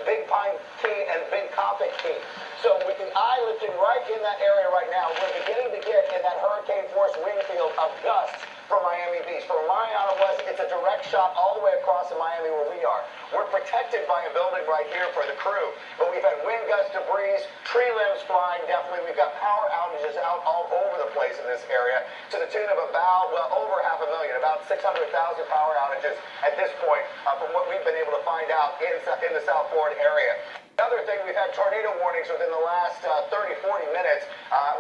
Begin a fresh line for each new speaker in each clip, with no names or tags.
Big Pine Key and Big Coffin Key. So with the eye lifting right in that area right now, we're beginning to get in that hurricane force wind field of gusts from Miami Beach. From Mariana West, it's a direct shot all the way across to Miami where we are. We're protected by a building right here for the crew, but we've had wind gusts, debris, tree limbs flying, definitely. We've got power outages out all over the place in this area to the tune of about, well, over 500,000, about 600,000 power outages at this point from what we've been able to find out in the South Florida area. Another thing, we've had tornado warnings within the last 30, 40 minutes.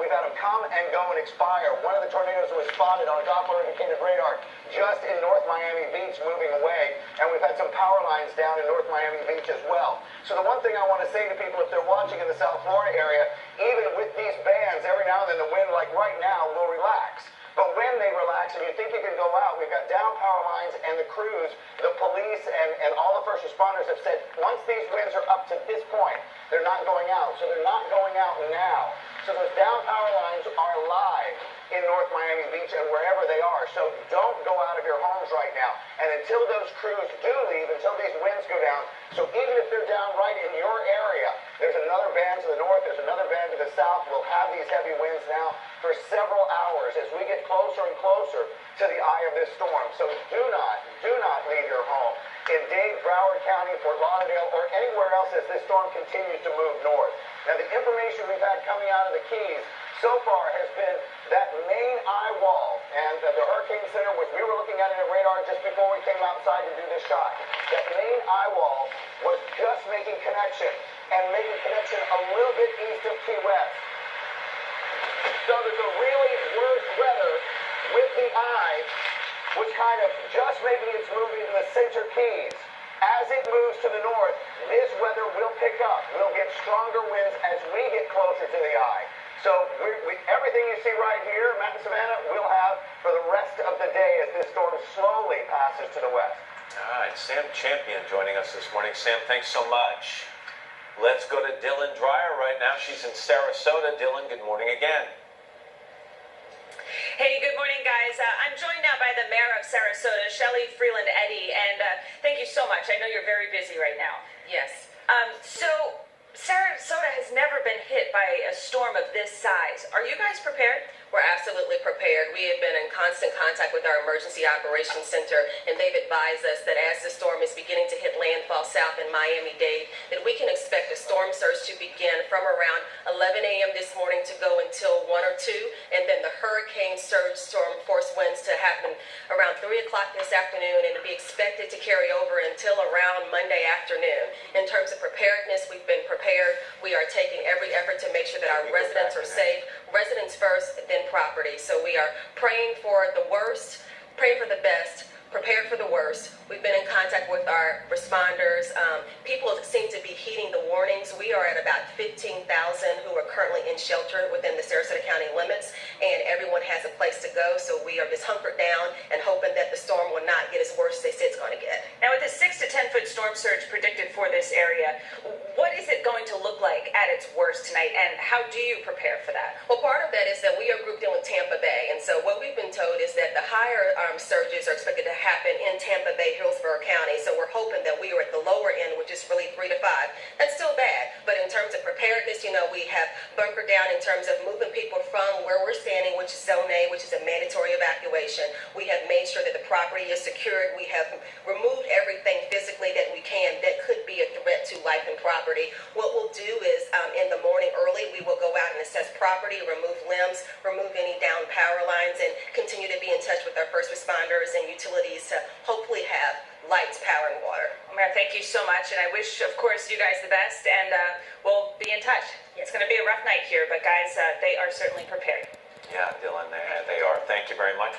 We've had them come and go and expire. One of the tornadoes was spotted on a Doppler indicated radar just in North Miami Beach moving away, and we've had some power lines down in North Miami Beach as well. So the one thing I want to say to people, if they're watching in the South Florida area, even with these bands, every now and then the wind, like right now, will relax. But when they relax and you think you can go out, we've got down power lines, and the crews, the police, and all the first responders have said once these winds are up to this point, they're not going out. So they're not going out now. So those down power lines are live in North Miami Beach and wherever they are. So don't go out of your homes right now. And until those crews do leave, until these winds go down, so even if they're down right in your area, there's another band to the north, there's another band to the south. We'll have these heavy winds now for several hours as we get closer and closer to the eye of this storm. So do not leave your home in Dade, Broward County, Fort Lauderdale, or anywhere else as this storm continues to move north. Now, the information we've had coming out of the Keys so far has been that main eye wall, and the Hurricane Center, which we were looking at in a radar just before we came outside to do this shot, that main eye wall was just making connection, and making connection a little bit east of Key West. So there's a really worse weather with the eye, which kind of just maybe it's moving to the center Keys. As it moves to the north, this weather will pick up. We'll get stronger winds as we get closer to the eye. So everything you see right here, Matt and Savannah, we'll have for the rest of the day as this storm slowly passes to the west.
All right, Sam Champion joining us this morning. Sam, thanks so much. Let's go to Dylan Dreyer right now. She's in Sarasota. Dylan, good morning again.
Hey, good morning, guys. I'm joined now by the mayor of Sarasota, Shelley Freeland Eddy, and thank you so much. I know you're very busy right now.
Yes.
So Sarasota has never been hit by a storm of this size. Are you guys prepared?
We're absolutely prepared. We have been in constant contact with our Emergency Operations Center, and they've advised us that as the storm is beginning to hit landfall south in Miami-Dade, that we can expect a storm surge to begin from around 11 a.m. this morning to go until 1 or 2, and then the hurricane surge storm force winds to happen around 3 o'clock this afternoon, and to be expected to carry over until around Monday afternoon. In terms of preparedness, we've been prepared. We are taking every effort to make sure that our residents are safe. Residents first, then property. So we are praying for the worst, praying for the best, prepared for the worst. We've been in contact with our responders. People seem to be heeding the warnings. We are at about 15,000 who are currently in shelter within the Sarasota County limits, and everyone has a place to go. So we are just hunkered down and hoping that the storm will not get as worse as they say it's going to get.
Now, with a 6 to 10 foot storm surge predicted for this area, what is it going to look like at its worst tonight, and how do you prepare for that?
Well, part of that is that we are grouped in with Tampa Bay, and so what we've been told is that the higher surges are expected to happen in Tampa Bay, Hillsborough County. So we're hoping that we are at the lower end, which is really 3 to 5. That's still bad, but in terms of preparedness, we have bunkered down in terms of moving people from where we're standing, which is Zone A, which is a mandatory evacuation. We have made sure that the property is secured. We have removed everything physically that we can that could be a threat to life and property. What we'll do is in the morning early, we will go out and assess property, remove limbs, remove any down power lines, and continue to be in touch with our first responders and utilities to hopefully have lights, power, and water.
Mayor, thank you so much, and I wish, of course, you guys the best, and we'll be in touch. It's going to be a rough night here, but guys, they are certainly prepared.
Yeah, Dylan, they are. Thank you very much.